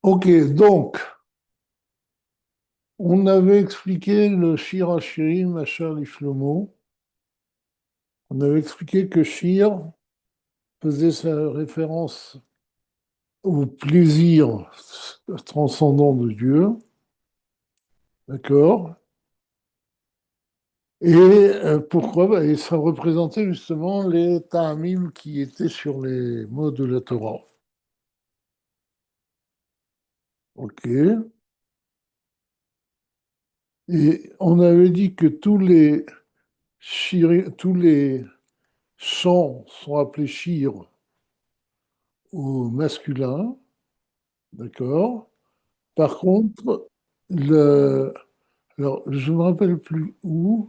Ok, donc, on avait expliqué le Shir Hashirim à Charles Shlomo. On avait expliqué que Shir faisait sa référence au plaisir transcendant de Dieu, d'accord? Et pourquoi? Et ça représentait justement les ta'amim qui étaient sur les mots de la Torah. Ok. Et on avait dit que tous les chants sont appelés shir au masculin, d'accord? Par contre, alors je ne me rappelle plus où.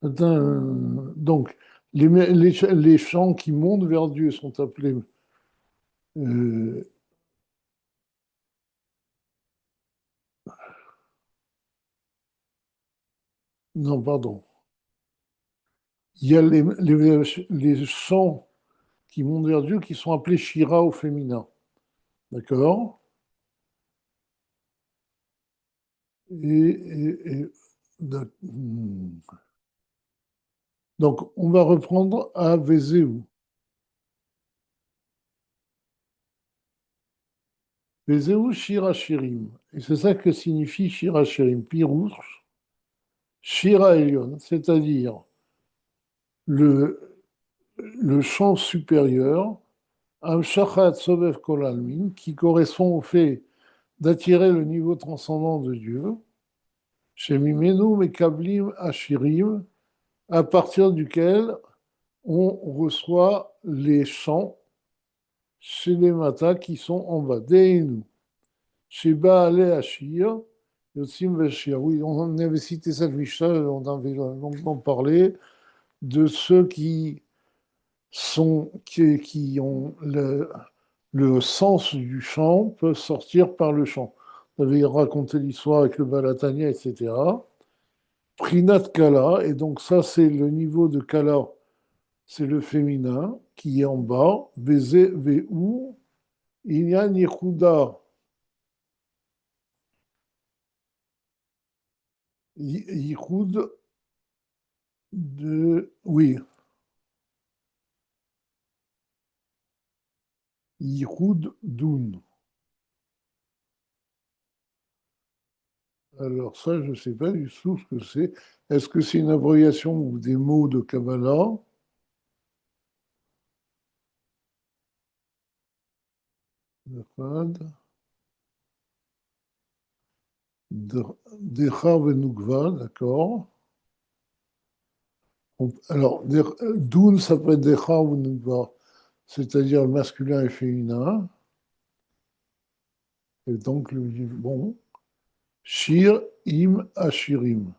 Attends, donc, les chants qui montent vers Dieu sont appelés. euh, non, pardon. Il y a les chants qui montent vers Dieu qui sont appelés Shira au féminin. D'accord? Et donc, on va reprendre à Vezeu. Vezeu Shira Shirim. Et c'est ça que signifie Shira Shirim. Pirouche, Shira Elion, c'est-à-dire le, le chant supérieur, Amshachat Sobev Kol Almin, qui correspond au fait d'attirer le niveau transcendant de Dieu, chez Mimenu Mekablim Ashirim, à partir duquel on reçoit les chants chez les matas qui sont en bas. Deinu, chez Baale Ashir, Yotzim Veshir. Oui, on avait cité cette Mishnah, on avait longuement parlé de ceux qui ont le sens du chant peut sortir par le chant. On avait raconté l'histoire avec le Balatania, etc. Prinat Kala, et donc ça c'est le niveau de Kala, c'est le féminin qui est en bas. Veze, Veu, Inyan Yehuda, Yichud oui, Yichud Dun. Alors ça, je ne sais pas du tout ce que c'est. Est-ce que c'est une abréviation ou des mots de Kabbalah? Dechar Venukva, d'accord. Alors, Dun, ça peut être Dechar Venukva, c'est-à-dire le masculin et féminin. Et donc, bon, Shir im Ashirim.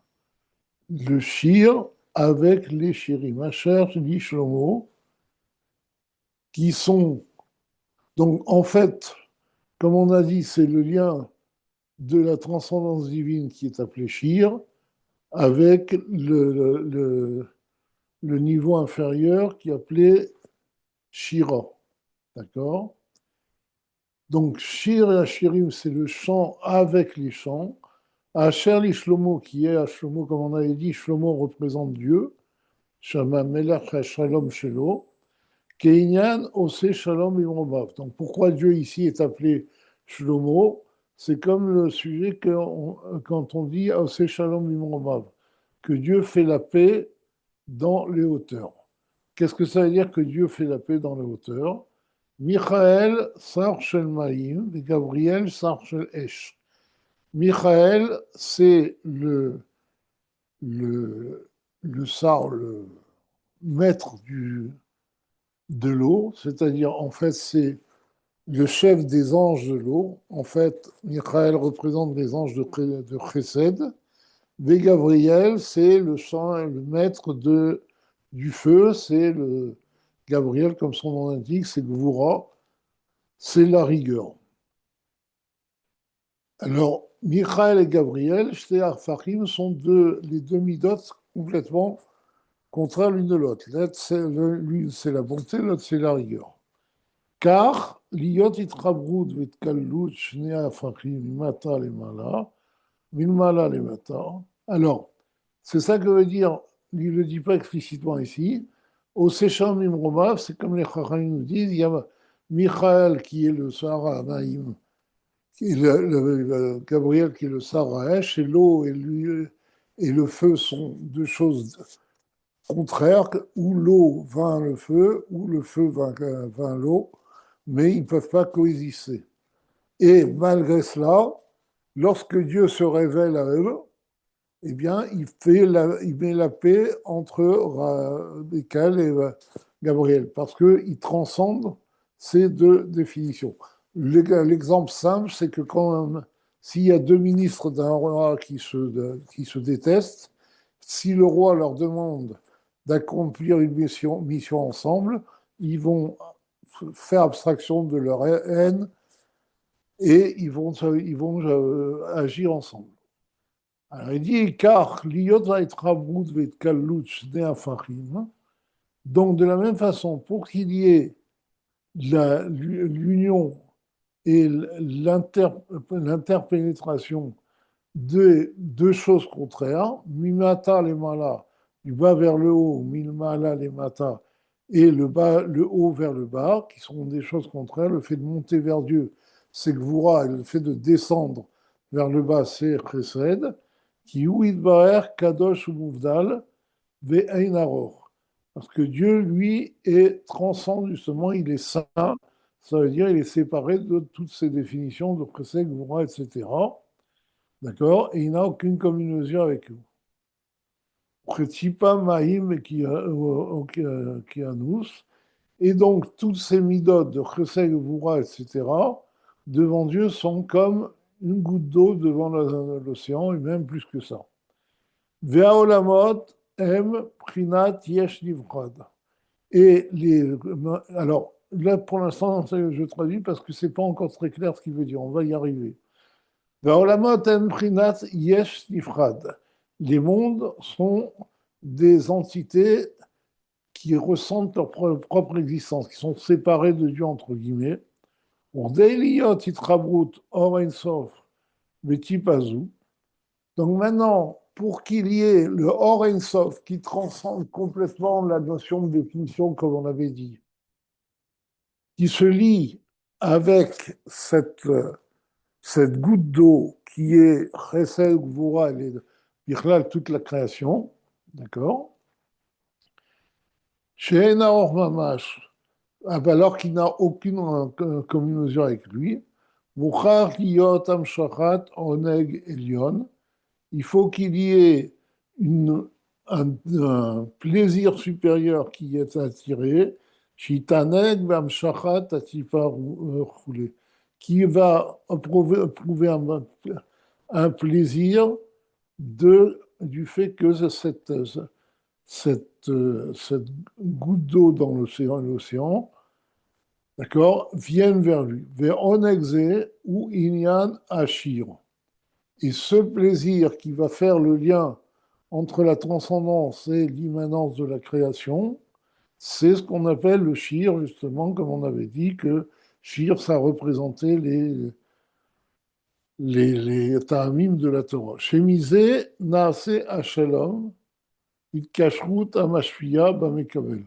Le Shir avec les Shirim. Asher, dit Shlomo, qui sont. Donc, en fait, comme on a dit, c'est le lien de la transcendance divine qui est appelé Shir avec le niveau inférieur qui est appelé Shira. D'accord? Donc, Shir et Ashirim, c'est le chant avec les chants. Asher li Shlomo, qui est à Shlomo, comme on avait dit, Shlomo représente Dieu. Shama Melech Shalom Shelo. Keinyan Ose Shalom Imrobav. Donc, pourquoi Dieu ici est appelé Shlomo? C'est comme le sujet quand on dit Ose Shalom Imrobav, que Dieu fait la paix dans les hauteurs. Qu'est-ce que ça veut dire que Dieu fait la paix dans les hauteurs? Michael Sar Shel Maïm et Gabriel Sar Shel Esh. Michael, c'est le Sar, le maître de l'eau, c'est-à-dire en fait c'est le chef des anges de l'eau. En fait, Michael représente les anges de Chesed. Et Gabriel, c'est le maître du feu, c'est le Gabriel, comme son nom l'indique, c'est Gvura, c'est la rigueur. Alors, Michael et Gabriel, Shte Arfachim, sont les deux midotes complètement contraires l'une de l'autre. L'une, c'est la bonté, l'autre, c'est la rigueur. Car להיות התחברות והתקלות שני ההפכים ממטה למעלה, מלמעלה למטה. Alors, c'est ça que veut dire, il ne le dit pas explicitement ici, au séchant Mimromav, c'est comme les Chachamim nous disent, il y a Michael qui est le Sahara Naïm, le Gabriel qui est le Saraèche, et l'eau et le feu sont deux choses contraires, où l'eau vainc le feu, ou le feu vainc l'eau, mais ils ne peuvent pas coexister. Et malgré cela, lorsque Dieu se révèle à eux, eh bien, il met la paix entre Michael et Gabriel, parce qu'ils transcendent ces deux définitions. L'exemple simple, c'est que s'il y a deux ministres d'un roi qui se détestent, si le roi leur demande d'accomplir une mission ensemble, ils vont faire abstraction de leur haine et ils vont agir ensemble. Alors il dit, car l'iyot va être rabout va être kalouch de afachim. Donc de la même façon, pour qu'il y ait l'union et l'interpénétration de deux choses contraires, mimata les mala, du bas vers le haut, milmala les mata, et le haut vers le bas, qui sont des choses contraires, le fait de monter vers Dieu, c'est Gvura, et le fait de descendre vers le bas, c'est Chesed, qui ouid baer kadosh ou mouvdal, ve'ein aror. Parce que Dieu, lui, transcende justement, il est saint, ça veut dire il est séparé de toutes ces définitions de Chesed, Gvura, etc. D'accord? Et il n'a aucune communauté avec eux. Pretipa Mahim qui anous. Et donc, toutes ces midotes de Chesed, Gvura, etc., devant Dieu sont comme une goutte d'eau devant l'océan, et même plus que ça. Ve'aolamot em prinat yesh livrad. Alors, là, pour l'instant, je traduis parce que c'est pas encore très clair ce qu'il veut dire. On va y arriver. Les mondes sont des entités qui ressentent leur propre existence, qui sont séparées de Dieu, entre guillemets. Donc maintenant, pour qu'il y ait le Or Ein Sof qui transcende complètement la notion de définition, comme on avait dit, qui se lie avec cette goutte d'eau qui est Chesed, Gvura, Bichlal, toute la création, d'accord? Chez Naor Mamash, alors qu'il n'a aucune communauté avec lui, Muchar Liyot Amshachat Oneg Elion, il faut qu'il y ait un plaisir supérieur qui est attiré, Shitaneg Bamshachat Atipa Roulé, qui va éprouver un plaisir du fait que cette goutte d'eau dans l'océan, d'accord, vienne vers lui. Vers Onegze ou Inyan Ashir. Et ce plaisir qui va faire le lien entre la transcendance et l'immanence de la création, c'est ce qu'on appelle le shir, justement, comme on avait dit que shir, ça représentait les ta'amim de la Torah. Shemisé, naase Hashalom, itkashrut amashpia bamekabel.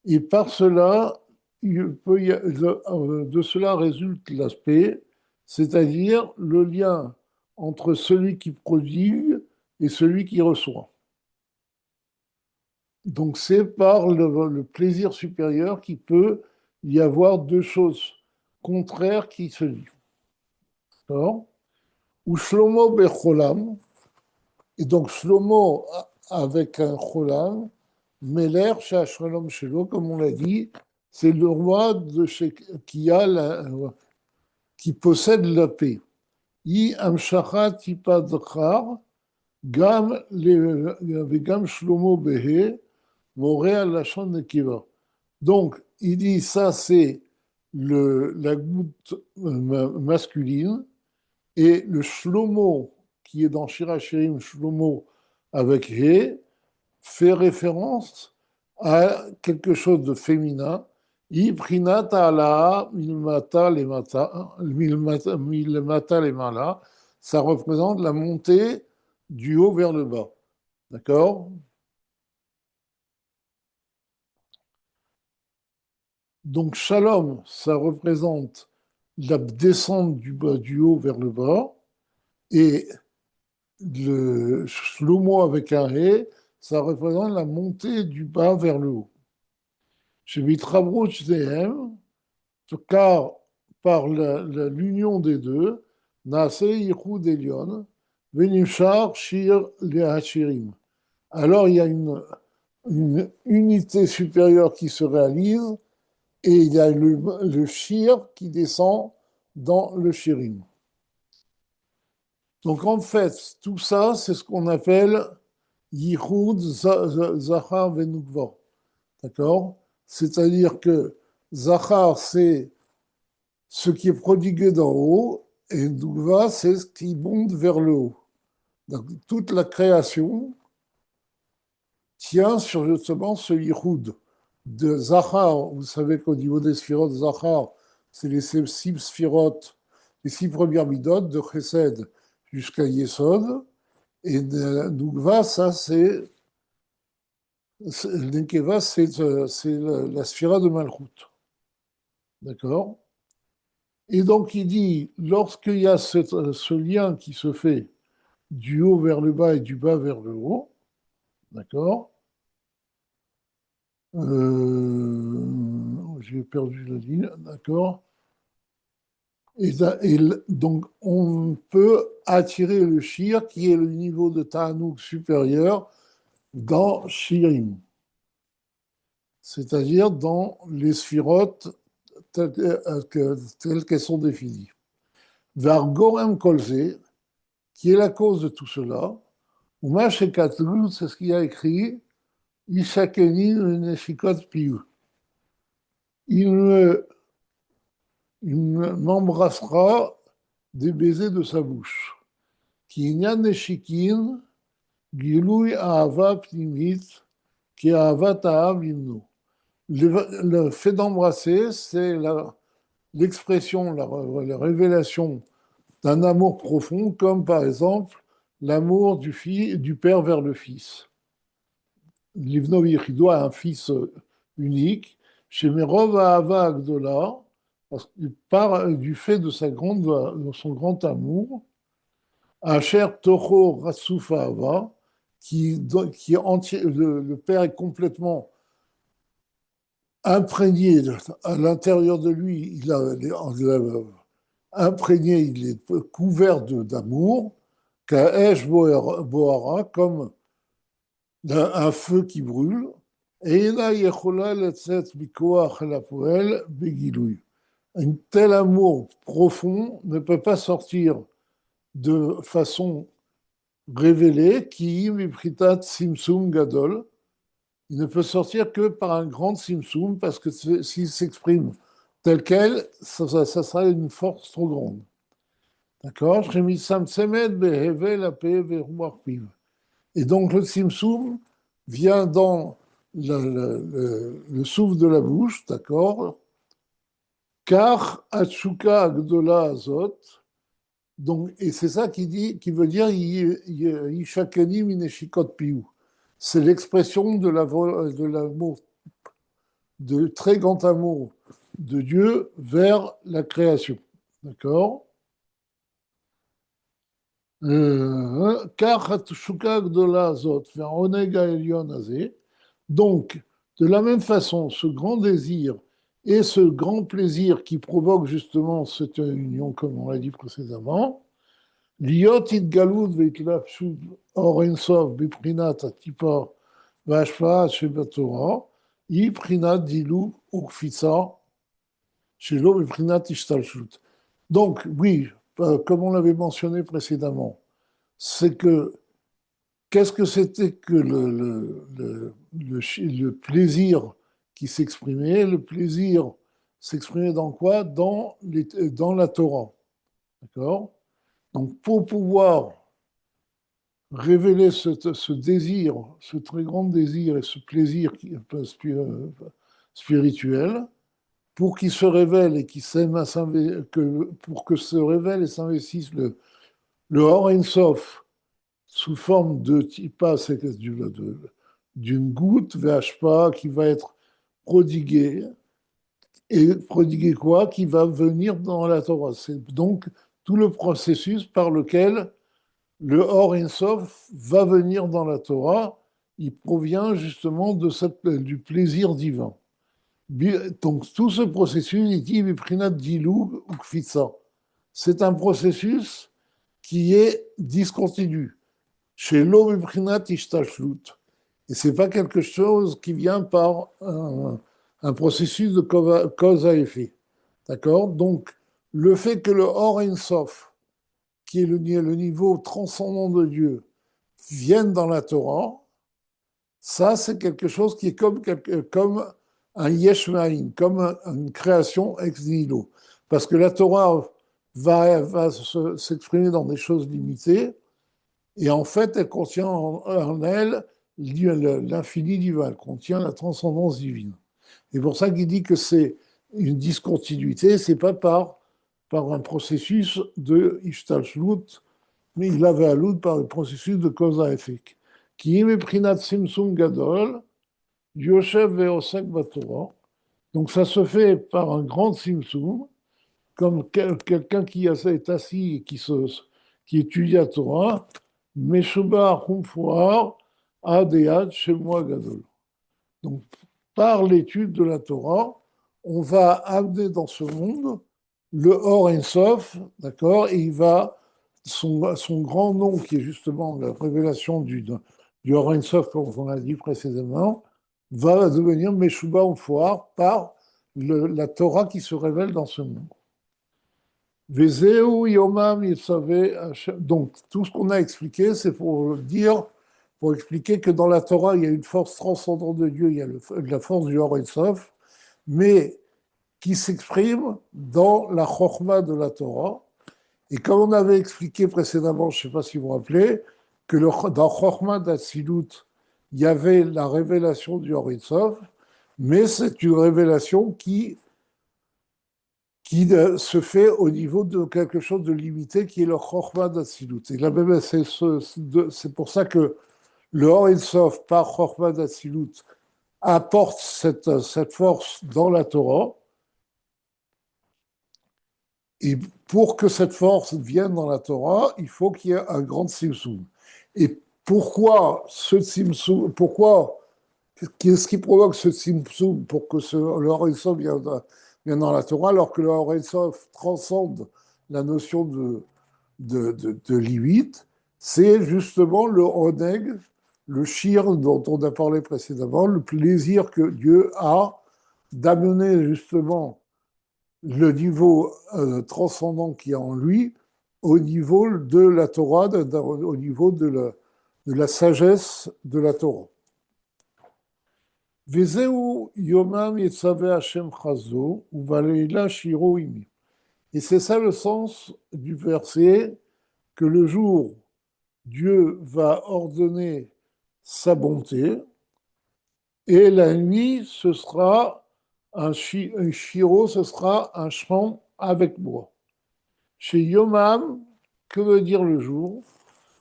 Et par cela, de cela résulte l'aspect, c'est-à-dire le lien entre celui qui prodigue et celui qui reçoit. Donc c'est par le plaisir supérieur qu'il peut y avoir deux choses contraires qui se lient. D'accord? Ou Shlomo becholam, et donc Shlomo avec un cholam, Meler Shashralom Shelo, comme on l'a dit, c'est le roi qui possède la paix. Yi amshacha tipa d'char, gam vegam Shlomo behe, moré lachon nekiva. Donc, il dit ça, c'est la goutte masculine, et le Shlomo, qui est dans Shirachirim, Shlomo avec He, fait référence à quelque chose de féminin Iprinat ala milmata lemata, milmata lemala, ça représente la montée du haut vers le bas. D'accord? Donc shalom, ça représente la descente du haut vers le bas. Et le shlomo avec un ré, ça représente la montée du bas vers le haut. Chez Mitrabrouch DM, car par l'union des deux, Nase Yichud Elion, Venimshar Shir Lehachirim. Alors il y a une unité supérieure qui se réalise et il y a le Shir qui descend dans le Shirim. Donc en fait, tout ça, c'est ce qu'on appelle Yichud Zachar Venukva. D'accord? C'est-à-dire que Zachar, c'est ce qui est prodigué d'en haut, et Nukva, c'est ce qui monte vers le haut. Donc toute la création tient sur justement ce Yichud de Zachar. Vous savez qu'au niveau des sphirotes, Zachar, c'est les six sphirotes, les six premières midotes de Chesed jusqu'à Yesod. Et Nukva, ça, c'est L'Inkeva, c'est la sphira de Malchut. D'accord? Et donc, il dit, lorsqu'il y a ce lien qui se fait du haut vers le bas et du bas vers le haut, d'accord? J'ai perdu la ligne, d'accord? Et donc, on peut attirer le shir, qui est le niveau de Ta'anouk supérieur, dans Shirim, c'est-à-dire dans les sphirotes telles qu'elles sont définies. Vers Gorem Kolze, qui est la cause de tout cela, ou Mashekatlu, c'est ce qu'il a écrit, Ishakeni Neshikot Piu. Il m'embrassera des baisers de sa bouche. Ki inyan Neshikin, Giloui Ahava Pnimit, Ki Ahava Ta'av Imnu. Le fait d'embrasser, c'est l'expression, la révélation d'un amour profond, comme par exemple l'amour du père vers le fils. Livno Yechido a un fils unique. Chez Merov Ahava Agdola, parce qu'il part du fait de son grand amour, Asher Toho Ratsufa Ava, qui est entier, le père est complètement imprégné à l'intérieur de lui, il a imprégné, il est couvert d'amour, Ka'esh Bohara, comme un feu qui brûle, et un tel amour profond ne peut pas sortir de façon révélée, qui mipritat simsum gadol, il ne peut sortir que par un grand simsum, parce que s'il s'exprime tel quel, ça sera une force trop grande. D'accord? Et donc le simsum vient dans le souffle de la bouche, d'accord? Car Atsuka Agdola Azot, donc, et c'est ça qui veut dire Yishakeni Mineshikot Piu. C'est l'expression de l'amour, de très grand amour de Dieu vers la création. D'accord? Donc, de la même façon, ce grand désir et ce grand plaisir qui provoque justement cette union, comme on l'a dit précédemment, liot itgalut veitlapsut or ensov biprinat atipa vashpaat shebatorah, iprinat dilu ukfitsa shelo biprinat ishtalshut. Donc, oui, comme on l'avait mentionné précédemment, c'est que qu'est-ce que c'était que le plaisir qui s'exprimait? Le plaisir s'exprimait dans quoi? Dans la Torah. D'accord? Donc, pour pouvoir révéler ce désir, ce très grand désir et ce plaisir spirituel, pour qu'il se révèle et pour que se révèle et s'investisse le Or Ein Sof sous forme de tipa, d'une goutte VHPA qui va être prodiguée. Et prodiguée quoi? Qui va venir dans la Torah. C'est donc tout le processus par lequel le Or Ein Sof va venir dans la Torah. Il provient justement du plaisir divin. Donc tout ce processus, il dit Biprinat Dilug ou Kfitsa. C'est un processus qui est discontinu. Chez l'homme Biprinat Ishtashlut. Et ce n'est pas quelque chose qui vient par un processus de cause à effet. D'accord? Donc, le fait que le Or Ein Sof, qui est le niveau transcendant de Dieu, vienne dans la Torah, ça, c'est quelque chose qui est comme un yesh ma'in, comme une création ex nihilo. Parce que la Torah va s'exprimer dans des choses limitées, et en fait, elle contient en elle l'infini divin, elle contient la transcendance divine. C'est pour ça qu'il dit que c'est une discontinuité, c'est pas par un processus de Ishtalshlut, mais il avait à l'outre par un processus de cause à effet. Qui est Prinat Simsum Gadol, Yoshev Veosek Batora. Donc ça se fait par un grand Simsum, comme quelqu'un qui est assis et qui étudie la Torah, Meshubar Humfuar Adead Shemua Gadol. Donc par l'étude de la Torah, on va amener dans ce monde le Or Ein Sof, d'accord, et il va son grand nom, qui est justement la révélation du Or Ein Sof, comme on l'a dit précédemment, va devenir Meshuba Umfoar par la Torah qui se révèle dans ce monde. Vezeu Yomam Yitzaveh Hashem. Donc, tout ce qu'on a expliqué, c'est pour expliquer que dans la Torah, il y a une force transcendante de Dieu, il y a la force du Or Ein Sof, mais qui s'exprime dans la Chokhmah de la Torah. Et comme on avait expliqué précédemment, je ne sais pas si vous vous rappelez, que dans Chokhmah d'Atsilut, il y avait la révélation du Or Ein Sof, mais c'est une révélation qui se fait au niveau de quelque chose de limité qui est le Chokhmah d'Atsilut. Et là même, c'est pour ça que le Or Ein Sof, par Chokhmah d'Atsilut, apporte cette force dans la Torah. Et pour que cette force vienne dans la Torah, il faut qu'il y ait un grand Tzimtzum. Et pourquoi ce Tzimtzum, qu'est-ce qui provoque ce Tzimtzum pour que le Or Ein Sof vienne dans la Torah, alors que le Or Ein Sof transcende la notion de limite? C'est justement le Oneg, le shir dont on a parlé précédemment, le plaisir que Dieu a d'amener justement le niveau transcendant qu'il y a en lui au niveau de la Torah, au niveau de la sagesse de la Torah. Vezeu yomam yetzaveh Hashem chazo uvaleila shiro imi. Et c'est ça le sens du verset, que le jour, Dieu va ordonner sa bonté, et la nuit, ce sera un shiro, ce sera un chant avec moi. Chez Yomam, que veut dire le jour?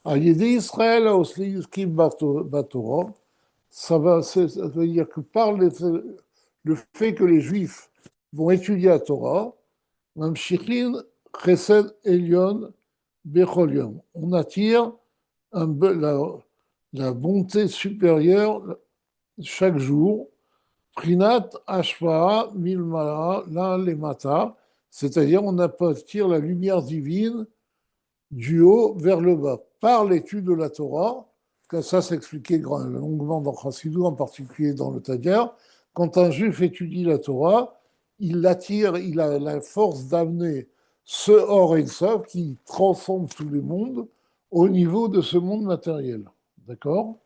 À Yédé Israël, à Osliuskim Batora, ça veut dire que par le fait que les Juifs vont étudier la Torah, Mamshichin Chesed Elion Bechol Yom. On attire la bonté supérieure chaque jour. Prinat Ashva'a Milmala La Lemata, c'est-à-dire on attire la lumière divine du haut vers le bas, par l'étude de la Torah, que ça s'expliquait longuement dans Chassidou, en particulier dans le Tagar. Quand un juif étudie la Torah, il a la force d'amener ce Or Ein Sof qui transcende tous les mondes au niveau de ce monde matériel. D'accord?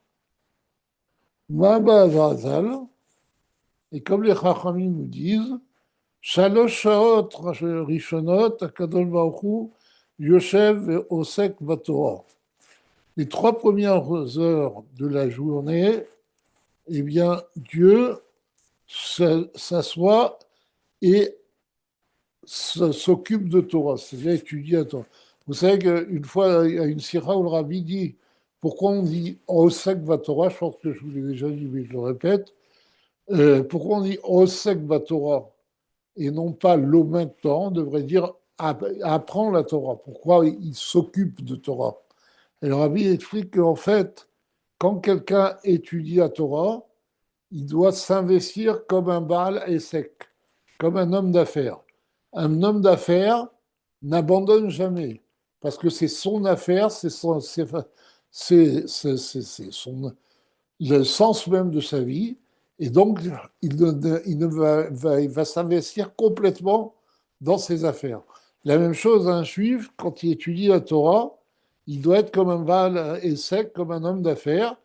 Maba Vazal, et comme les Chachamim nous disent, Shalosh Shaot Rishonot, Akadosh Baruch Hu, Yoshev Osek Batorah. Les 3 premières heures de la journée, eh bien, Dieu s'assoit et s'occupe de Torah, c'est-à-dire étudie la Torah. Vous savez qu'une fois, il y a une sira où le rabbi dit pourquoi on dit Osek Torah, je pense que je vous l'ai déjà dit, mais je le répète. Pourquoi on dit Osek Torah et non pas l'omet Torah, on devrait dire apprend la Torah. Pourquoi il s'occupe de Torah? Et le rabbi explique qu'en fait, quand quelqu'un étudie la Torah, il doit s'investir comme un Baal Essek, comme un homme d'affaires. Un homme d'affaires n'abandonne jamais, parce que c'est son affaire, c'est le sens même de sa vie, et donc il va s'investir complètement dans ses affaires. La même chose, un juif, quand il étudie la Torah, il doit être comme un Baal Essek, comme un homme d'affaires,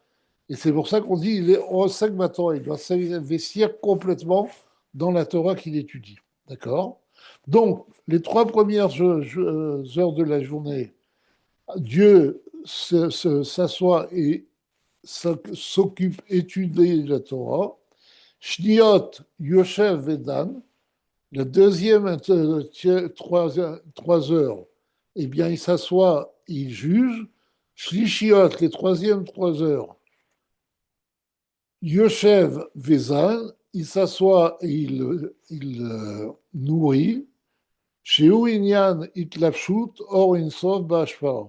et c'est pour ça qu'on dit il est Osek Torah, il doit s'investir complètement dans la Torah qu'il étudie. D'accord? Donc, les 3 premières heures de la journée, Dieu s'assoit et s'occupe d'étudier la Torah. Shniot Yoshev Vedan, la deuxième 3 heures, eh bien, il s'assoit, il juge. Shlishiot, les troisièmes 3 heures, Yoshev Vezan, il s'assoit et il nourrit. Chez Inyan Itlapshut, Or Insof Bashfar.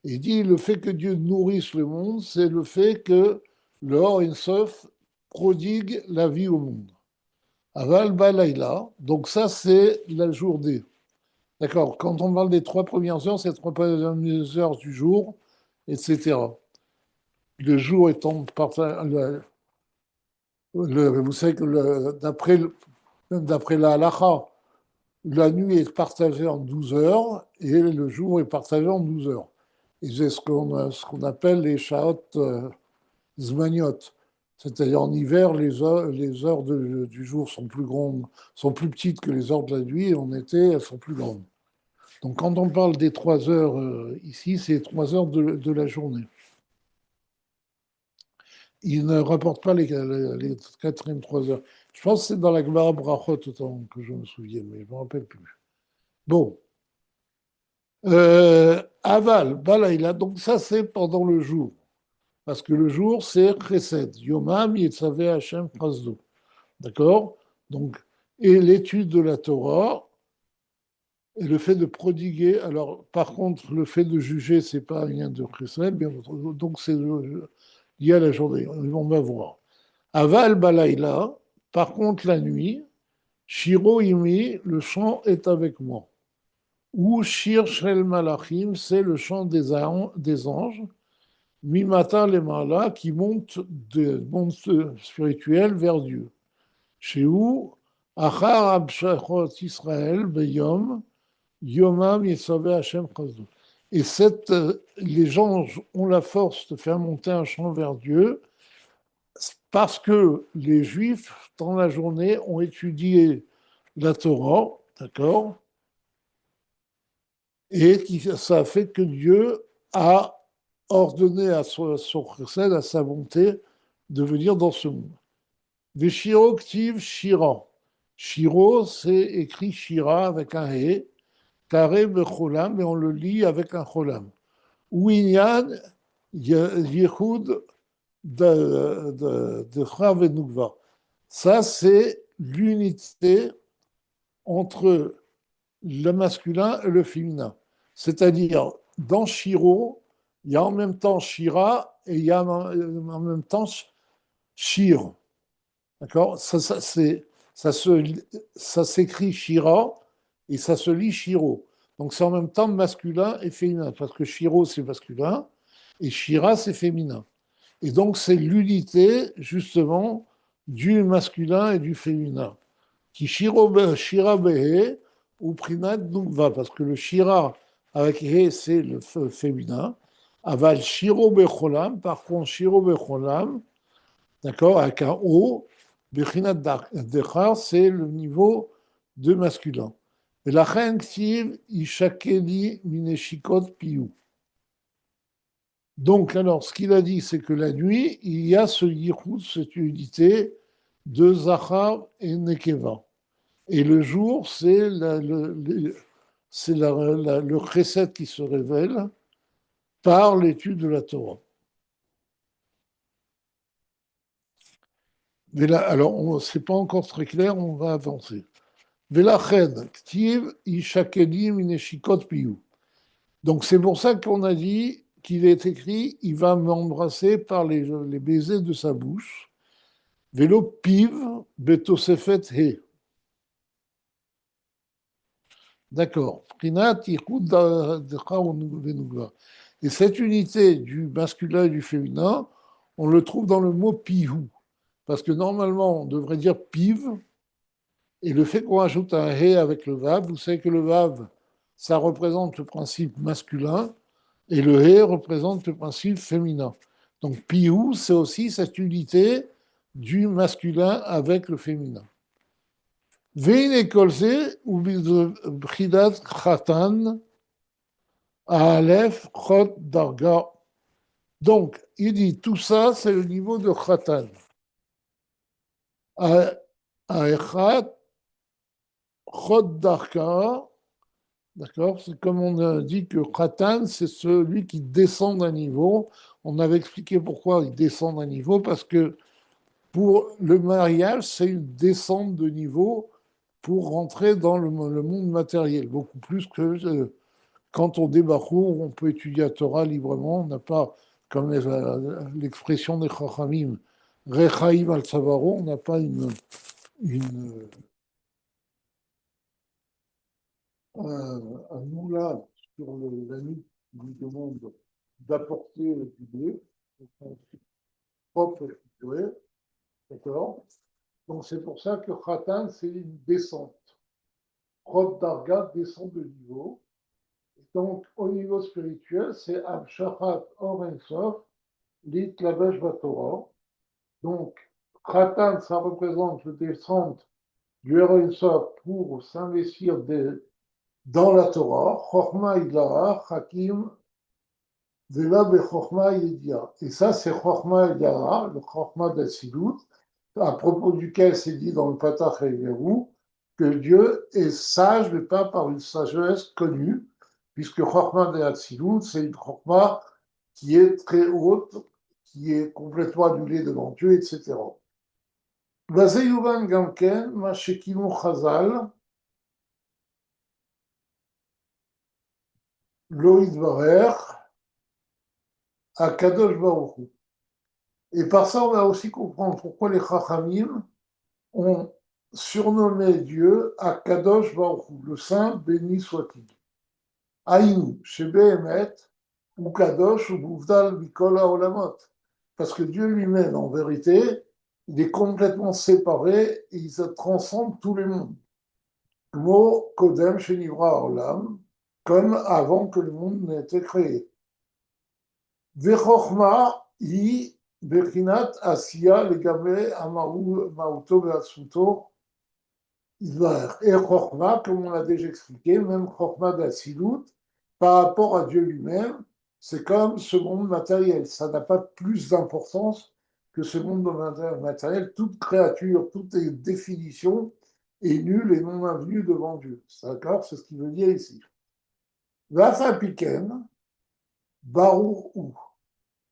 Il dit le fait que Dieu nourrisse le monde, c'est le fait que le Or Insof prodigue la vie au monde. Aval Balaïla, donc ça c'est la journée. D'accord, quand on parle des 3 premières heures, c'est les 3 premières heures du jour, etc. Le jour étant vous savez que d'après la halakha, la nuit est partagée en 12 heures et le jour est partagé en 12 heures. Et c'est ce qu'on appelle les shaot zmaniot. C'est-à-dire en hiver, les heures du jour sont plus grandes, sont plus petites que les heures de la nuit, et en été, elles sont plus grandes. Donc quand on parle des 3 heures ici, c'est les 3 heures de la journée. Il ne rapporte pas les quatrièmes 3 heures. Je pense que c'est dans la Gemara Brachot, autant que je me souviens, mais je ne me rappelle plus. Bon. Aval, Balaïla, donc ça c'est pendant le jour. Parce que le jour c'est Chesed. Yomam Yetzave Hashem Prasdo. D'accord? Donc, et l'étude de la Torah et le fait de prodiguer. Alors, par contre, le fait de juger, c'est pas rien de Chesed, bien donc c'est lié à la journée. On va voir. Aval Balaïla, par contre, la nuit, Shiro Imi, le chant est avec moi. Ou Shir Shel Malachim, c'est le chant des anges, Mimata les Mala, qui monte de monde spirituel vers Dieu. Chez où Achar Abshachot Israël, Beyom, Yomam Yisave Hashem Chazdo. Et les anges ont la force de faire monter un chant vers Dieu parce que les Juifs, dans la journée, ont étudié la Torah, d'accord? Et ça a fait que Dieu a ordonné à son chesed, à sa bonté, de venir dans ce monde. Veshiro ktiv shira. Shiro, c'est écrit shira avec un he, carré becholam, mais on le lit avec un cholam. Ouinyan yehud de Chav et Nukva. Ça, c'est l'unité entre le masculin et le féminin. C'est-à-dire, dans Shiro, il y a en même temps Shira et il y a en même temps Shir. D'accord? Ça s'écrit Shira et ça se lit Shiro. Donc c'est en même temps masculin et féminin, parce que Shiro c'est masculin et Shira c'est féminin. Et donc c'est l'unité justement du masculin et du féminin. Qui Shira Behe ou Prinat Nukva, parce que le Shira avec He c'est le féminin. Aval Shiro Becholam, par contre Shiro Becholam, d'accord, avec un O, Bechinat Dechar, c'est le niveau de masculin. Et la reine Ktiv, Ishakeli Mineshikot Piou. Donc, alors, ce qu'il a dit, c'est que la nuit, il y a ce yichud, cette unité de Zachar et Nekeva. Et le jour, c'est le chesed qui se révèle par l'étude de la Torah. Alors, ce n'est pas encore très clair, on va avancer. Velachen, ktiv, ishakedim, ineshikot piyu. Donc, c'est pour ça qu'on a dit qu'il est écrit, il va m'embrasser par les baisers de sa bouche. Velo piv, betosefet he. D'accord. Et cette unité du masculin et du féminin, on le trouve dans le mot pihu. Parce que normalement, on devrait dire piv, et le fait qu'on ajoute un he avec le vav, vous savez que le vav, ça représente le principe masculin, et le he représente le principe féminin. Donc pihu, c'est aussi cette unité du masculin avec le féminin. Veine kolze ou bchidat khatan Aleph chot darga. Donc, il dit tout ça, c'est le niveau de khatan. Aechat chot darga. D'accord. C'est comme on a dit que khatan, c'est celui qui descend d'un niveau. On avait expliqué pourquoi il descend d'un niveau, parce que pour le mariage, c'est une descente de niveau pour rentrer dans le monde matériel, beaucoup plus que quand on débarque, on peut étudier la Torah librement. On n'a pas, comme l'expression des Chachamim, Rechaim al Tzavaro, on n'a pas une, un moulin sur la nuque qui lui demande d'apporter le pilier, son propre pilier, d'accord. Donc c'est pour ça que Khatan, c'est une descente. Chod Darga descend de niveau. Donc, au niveau spirituel, c'est Amshachat Or Ein Sof, Lit Labesh Batorah. Donc, Khatan, ça représente le descente du Or Ein Sof pour s'investir dans la Torah. Chochma Idlara, Hakim, Vela Bechorma Yedia. Et ça, c'est Chochma Idlara, le Chochma d'Atsilut, à propos duquel c'est dit dans le Patach Verou que Dieu est sage, mais pas par une sagesse connue, puisque Chochma d'Atsilut, c'est une Chochma qui est très haute, qui est complètement annulée devant Dieu, etc. וזה יובן גם כן, מה שכינו חז"ל, לא יתברך, הקדוש ברוך הוא. Et par ça, on va aussi comprendre pourquoi les Chachamim ont surnommé Dieu Akadosh Baruch Hu, le Saint béni soit-il. Aïnou, Shebehemet, ou Kadosh, ou Bouvdal, Mikol Haolamot. Parce que Dieu lui-même, en vérité, il est complètement séparé et il se transcende tous les mondes. Mo Kodem Shenivra Olam, comme avant que le monde n'ait été créé. Vechochma hi bechinat asiya legame amaru mauto ve'atsuto izvaher. Et Chochma, comme on l'a déjà expliqué, même Chochma d'Atsilut, par rapport à Dieu lui-même, c'est comme ce monde matériel. Ça n'a pas plus d'importance que ce monde matériel. Toute créature, toute définition est nulle et non avenue devant Dieu. D'accord? C'est ce qu'il veut dire ici. Vafa piken, baruch hu.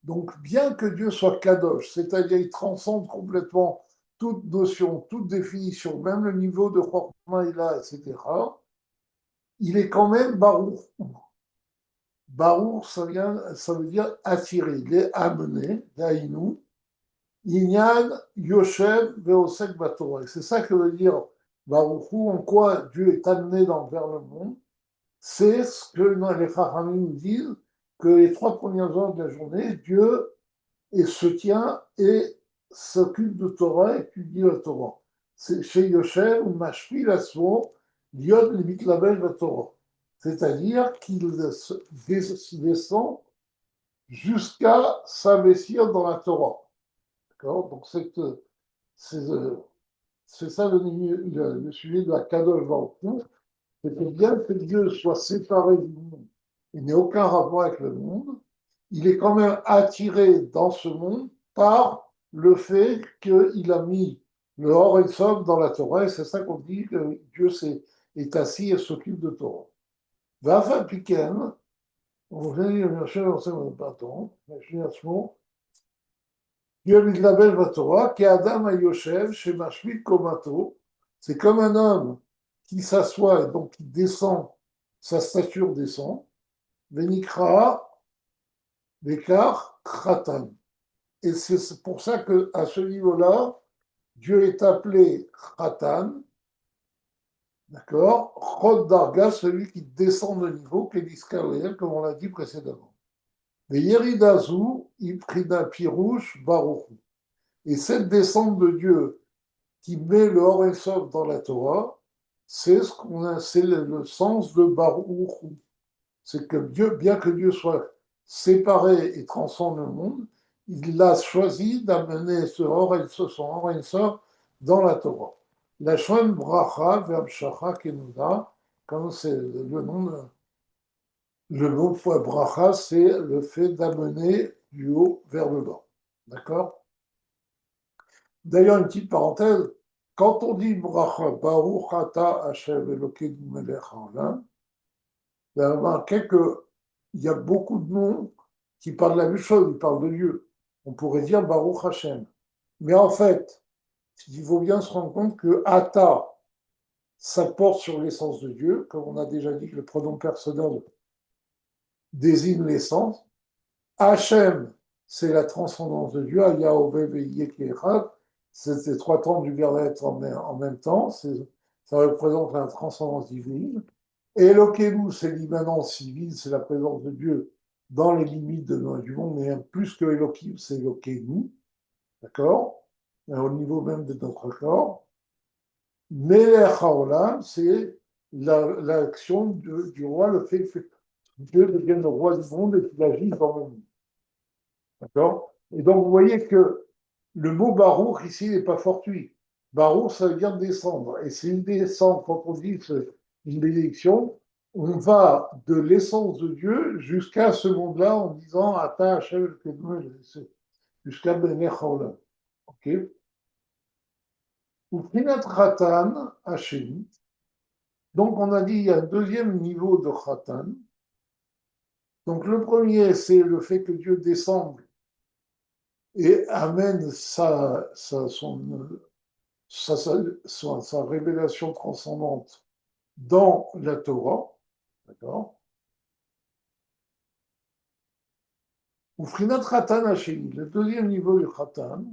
Donc, bien que Dieu soit kadosh, c'est-à-dire il transcende complètement toute notion, toute définition, même le niveau de Chorma est là, etc., il est quand même baruch hu. Baruch, ça veut dire attirer, il est amené, daïnou, inyan, yoshev, veosek batorah. C'est ça que veut dire baruch hu, en quoi Dieu est amené vers le monde. C'est ce que les Chachamim nous disent, que les 3 premières heures de la journée, Dieu se tient et s'occupe de Torah, étudie la Torah. C'est chez Yosher ou Mashpil Asmo, Yod limite la belle la Torah. C'est-à-dire qu'il descend jusqu'à s'investir dans la Torah. D'accord. Donc c'est ça le sujet de la Kadosh Baruch Hu. C'est que bien que Dieu soit séparé du monde, il n'ait aucun rapport avec le monde, il est quand même attiré dans ce monde par le fait qu'il a mis Le Or et Sof dans la Torah, et c'est ça qu'on dit que Dieu est assis et s'occupe de Torah. Vafa Piken, on vient de chercher dans le bâton, je à ce mot, Dieu lui labelle la Torah, qui Adam a Yoshev, chez Mashmit Komato, c'est comme un homme qui s'assoit et donc qui descend, sa stature descend, Venikra, Bekar, Kratan. Et c'est pour ça qu'à ce niveau-là, Dieu est appelé Khatan, d'accord? Chod Darga, celui qui descend de niveau, Kéliskarel, comme on l'a dit précédemment. Mais Yeridazu, Iprina Pirouche, Baruchu. Et cette descente de Dieu qui met le Or et Sof dans la Torah, c'est le sens de Baruchu. C'est que Dieu, bien que Dieu soit séparé et transcende le monde, il a choisi d'amener son Or et Sof dans la Torah. La Shon Bracha V'Amshacha Kenuda, comme c'est le mot pour Bracha, c'est le fait d'amener du haut vers le bas. D'accord? D'ailleurs, une petite parenthèse, quand on dit Bracha, Baruch Ata Hashem Elokeinu Melech Haolam, vous avez remarqué qu'il y a beaucoup de noms qui parlent de la même chose, ils parlent de Dieu. On pourrait dire Baruch Hashem. Mais en fait, il faut bien se rendre compte que Ata, ça porte sur l'essence de Dieu, comme on a déjà dit que le pronom personnel désigne l'essence. Hachem, c'est la transcendance de Dieu. Ayahoveh Ve'yekechad, c'est les trois temps du verbe être en même temps. Ça représente la transcendance divine. Et Elokeinu, c'est l'immanence civile, c'est la présence de Dieu dans les limites du monde, mais plus que Elohim, c'est Elokeinu, d'accord? Au niveau même de notre corps. Melech Haolam, c'est l'action du roi, le fait que Dieu devienne le roi du monde et qu'il agisse dans le monde. D'accord? Et donc, vous voyez que le mot Baruch, ici, n'est pas fortuit. Baruch, ça veut dire descendre. Et c'est une descente, quand on dit une bénédiction, on va de l'essence de Dieu jusqu'à ce monde-là en disant Ata Hashem jusqu'à Benech Haolam. Ok? Ou Prinat Khatan Hashem. Donc, on a dit il y a un deuxième niveau de Khatan. Donc, le premier, c'est le fait que Dieu descende et amène sa révélation transcendante dans la Torah, d'accord? Ou Frinat Khatan Hashemi, le deuxième niveau du Khatan,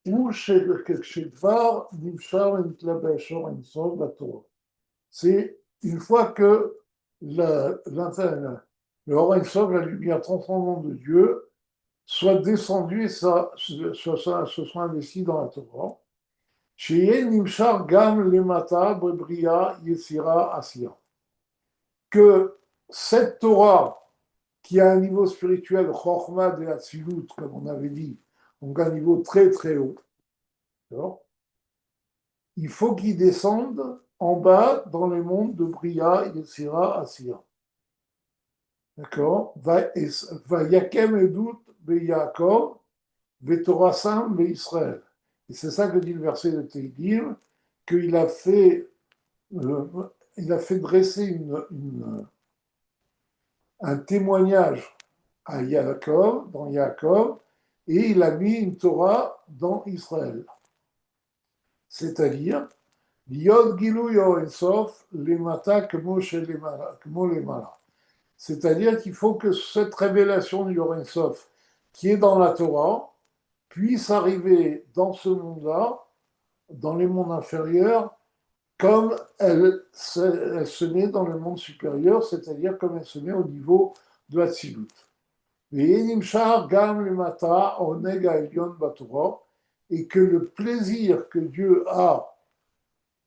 ou Shedvar Nimshar Entlabashor Ensov la Torah. C'est une fois que le Or Ensov, la lumière transcendante de Dieu, soit descendu et se soit investi dans la Torah. Chez Nimshar Gam Lemata Brebria Yesira Asiya. Que cette Torah, qui a un niveau spirituel, Chochma de Hatzilut, comme on avait dit, donc un niveau très très haut, il faut qu'il descende en bas dans le monde de Bria Yesira Asiya. D'accord? Va Yakem Edut Beyakov, Vetorasam Israël. Et c'est ça que dit le verset de Teilim, qu'il il a fait dresser un témoignage à Yaakov, dans Yaakov, et il a mis une Torah dans Israël. C'est-à-dire, Yod Gilou Yoensof, Lemata Kmo Lemala. C'est-à-dire qu'il faut que cette révélation du Yorensof, qui est dans la Torah, puisse arriver dans ce monde-là, dans les mondes inférieurs, comme elle se met dans le monde supérieur, c'est-à-dire comme elle se met au niveau de Hatzilut. Et que le plaisir que Dieu a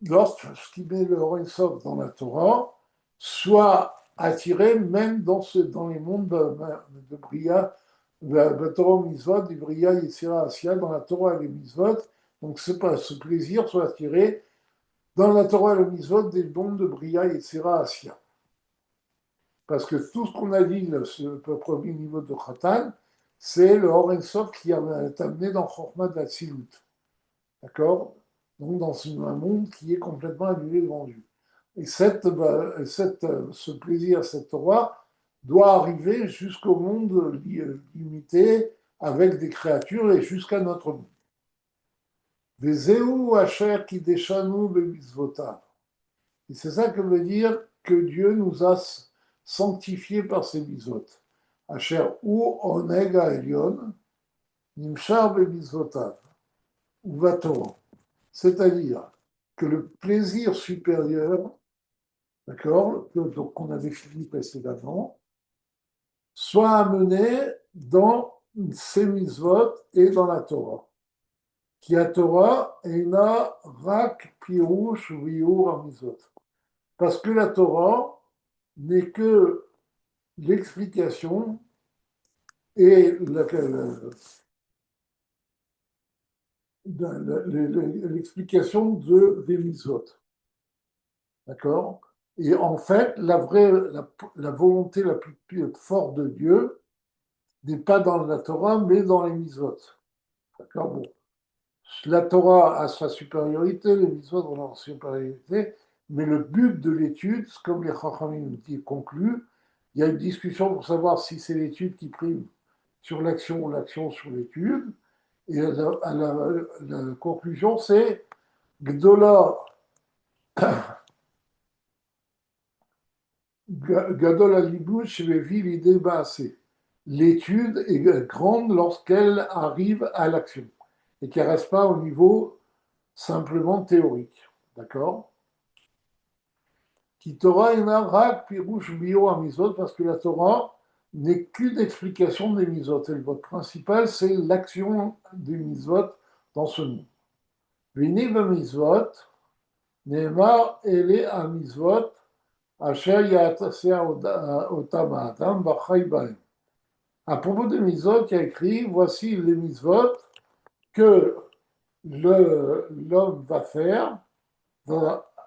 lorsqu'il met le Sof dans la Torah soit attiré même dans les mondes de Bria, de Torah Mitzvot, de Bria Yetzira Asya, dans la Torah et les Mitzvot. Donc ce plaisir soit attiré dans la Torah et le Mitzvot des mondes de Bria Yetzira Asya. Parce que tout ce qu'on a dit, ce premier niveau de Khatan, c'est le Or Sof qui est amené dans Chokhmah d'Atsilut. d'accord? Donc dans un monde qui est complètement annulé devant Dieu. Et ce plaisir, cette Torah, doit arriver jusqu'au monde limité avec des créatures et jusqu'à notre monde. Vezeu asher kideshanu bemitzvotav. Et c'est ça que veut dire que Dieu nous a sanctifiés par ses mitzvot. Asher ou onega elion, nimshar bemitzvotav, ou vatorah. C'est-à-dire que le plaisir supérieur, d'accord, qu'on a défini précédemment, soit amené dans ces mitzvot et dans la Torah. Qui a Torah eina rak pirush viur mitzvot. Parce que la Torah n'est que l'explication et l'explication des mitzvot. D'accord? Et en fait, la volonté la plus forte de Dieu n'est pas dans la Torah, mais dans les mitzvot. D'accord? Bon. La Torah a sa supériorité, les mitzvot ont leur supériorité, mais le but de l'étude, comme les Chachamim concluent, il y a une discussion pour savoir si c'est l'étude qui prime sur l'action ou l'action sur l'étude. Et la conclusion, c'est Gdola Gadol Alibud Shevevi l'idée bassée. L'étude est grande lorsqu'elle arrive à l'action et qu'elle ne reste pas au niveau simplement théorique. D'accord? Qui Torah et Rak Pirouche Bio à Misot, parce que la Torah n'est qu'une explication des Misot. Et le vote principal, c'est l'action des Misot dans ce monde. Vini Misot, Neymar Ele a Misot, Asher Yatasea Otam Adam, Bachai Baem. À propos des Misot, il y a écrit voici les Misot que l'homme va faire,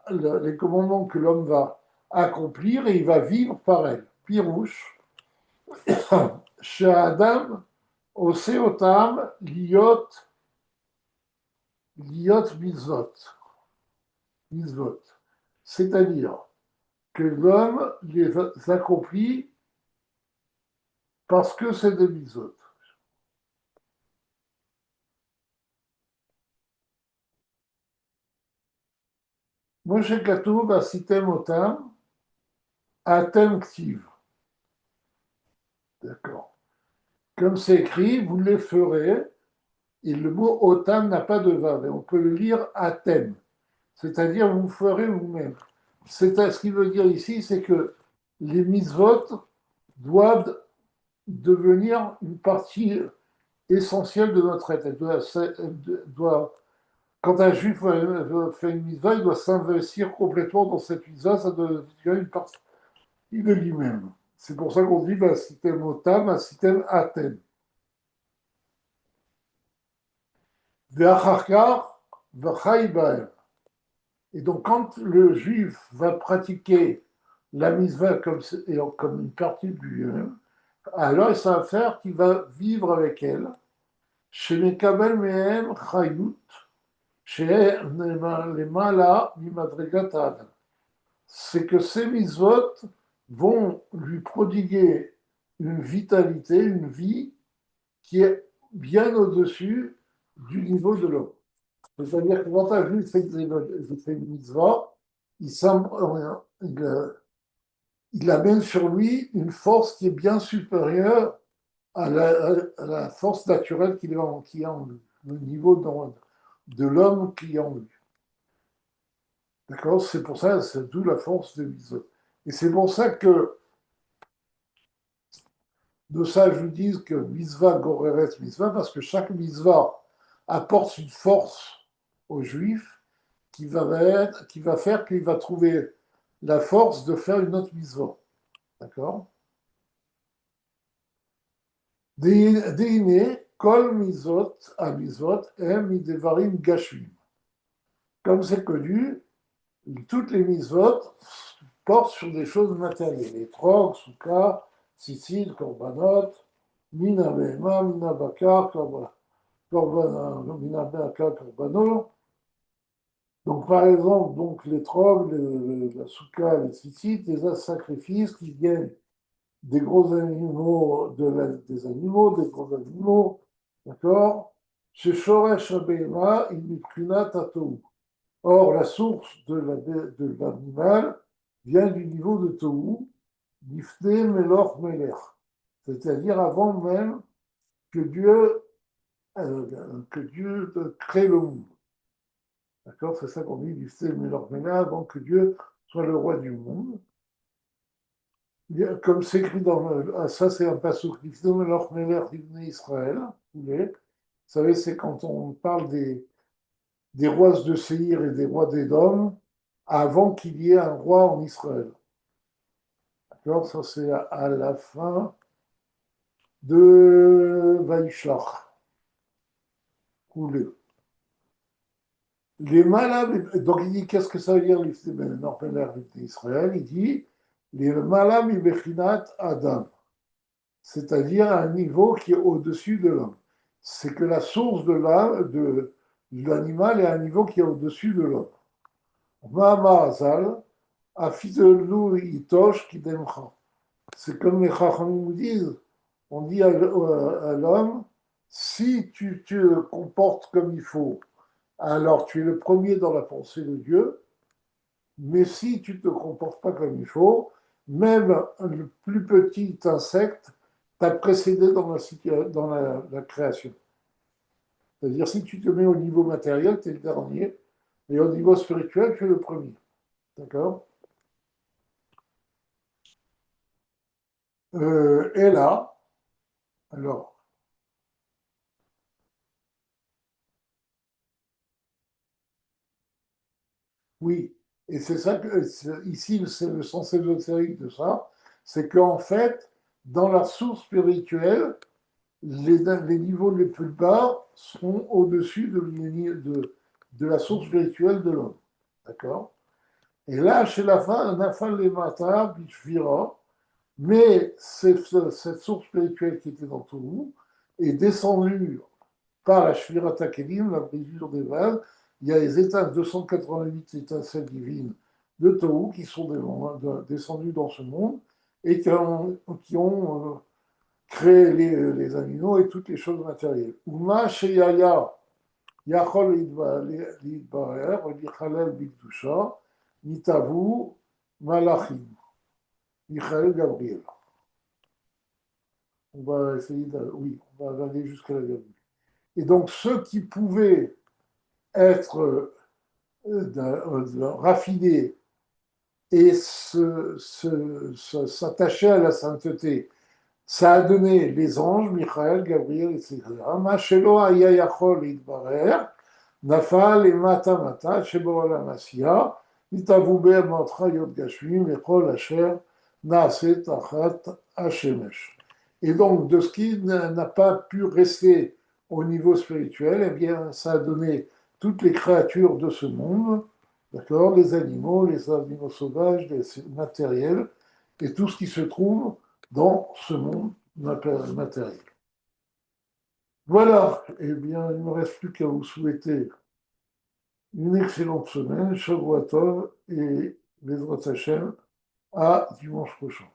les commandements que l'homme va accomplir et il va vivre par elles. Pirouche, chez Adam, Oseotam, Liot Mitzvot. C'est-à-dire que l'homme les accomplit parce que c'est des mitzvot. Moshe Katuv, Asitem Otam, Atem Ktiv. D'accord. Comme c'est écrit, vous les ferez, et le mot Otam n'a pas de vav, et on peut le lire Atem, c'est-à-dire vous ferez vous-même. Ce qu'il veut dire ici, c'est que les mitzvot doivent devenir une partie essentielle de notre être. Quand un juif fait une mitzvah, il doit s'investir complètement dans cette mitzvah, ça devient une partie de lui-même. C'est pour ça qu'on dit un système otam, un système atem. Et donc, quand le juif va pratiquer la mitzvah comme une partie de lui-même, alors ça va faire qu'il va vivre avec elle. Chez les Kabel Mehem Chayut, chez les Mala Mimadregat. C'est que ces mitzvot vont lui prodiguer une vitalité, une vie qui est bien au-dessus du niveau de l'homme. C'est-à-dire que quand un juif fait une mitzvah, il amène sur lui une force qui est bien supérieure à la force naturelle qui est en lui, le niveau de l'homme qui est en lui. D'accord? C'est pour ça, c'est d'où la force des mitzvot. Et c'est pour ça que de ça, je vous dis que mitzvah goreret mitzvah, parce que chaque mitzvah apporte une force aux juifs qui va faire qu'il va trouver la force de faire une autre mitzvah. D'accord? Deine, kol mitzvot, a mitzvot, em midevarim gashvim. Comme c'est connu, toutes les mitzvot portent sur des choses matérielles. Les trocs, soukha, tzitzit, korbanot, mina behema, mina bakar, voilà. Corbano. Donc, par exemple, donc, les trogs, la souka, les tzitzit, les sacrifices qui viennent des gros animaux, des animaux, des gros animaux, d'accord? Chez Shoresh Abema, il miprina tatou. Or, la source de l'animal vient du niveau de Tohu, d'Ifné Melor Meler, c'est-à-dire avant même que Dieu crée le monde. D'accord? C'est ça qu'on dit d'Ifné Melor Meler, avant que Dieu soit le roi du monde. Comme c'est écrit ça c'est un passage d'Ifné Melor Meler d'Ibné Israël. Vous savez, c'est quand on parle des rois de Séhir et des rois d'Édom, avant qu'il y ait un roi en Israël. D'accord? Ça, c'est à la fin de Vaïshlach. Les malades, donc il dit, qu'est-ce que ça veut dire d'Israël? Il dit, les malades ibechinat Adam, c'est-à-dire à un niveau qui est au-dessus de l'homme. C'est que la source de l'animal est à un niveau qui est au-dessus de l'homme. Ma'ama Azal, Afitelu Itosh Kidemcha. C'est comme les Chachamim nous disent, on dit à l'homme, si tu te comportes comme il faut, alors tu es le premier dans la pensée de Dieu, mais si tu ne te comportes pas comme il faut, même le plus petit insecte t'a précédé dans la création. C'est-à-dire, si tu te mets au niveau matériel, tu es le dernier, et au niveau spirituel, tu es le premier. D'accord? Et là, alors, oui, et c'est ça que ici, c'est le sens ésotérique de ça, c'est qu'en fait, dans la source spirituelle, les niveaux les plus bas seront au-dessus de la source spirituelle de l'homme. D'accord? Et là, chez la fin, Nafal les Mata, Bishvira, mais cette source spirituelle qui était dans tout le monde est descendue par la Shvirata Kelim, la brisure des vases. Il y a les 288 étincelles divines de Tohu qui sont descendues dans ce monde et qui ont créé les animaux et toutes les choses matérielles. Uma Sheyaya Yachol Lidbarer, Lichalel Bigdusha, Nitavu Malachim, Michael Gabriel. On va essayer oui, on va aller jusqu'à la virgule. Et donc, ceux qui pouvaient être raffinés et s'attacher à la sainteté, ça a donné les anges, Michael, Gabriel, etc. Machelo aya yachol itbarer, nafal et mata mata, shebo alamasiya, itavube matra yod gashmim, echol asher, naaset achat hashemesh. Et donc, de ce qui n'a pas pu rester au niveau spirituel, eh bien, ça a donné toutes les créatures de ce monde, d'accord, les animaux sauvages, les matériels, et tout ce qui se trouve dans ce monde matériel. Voilà, eh bien, il ne me reste plus qu'à vous souhaiter une excellente semaine, Shavua Tov, et Bezrat Hashem, à dimanche prochain.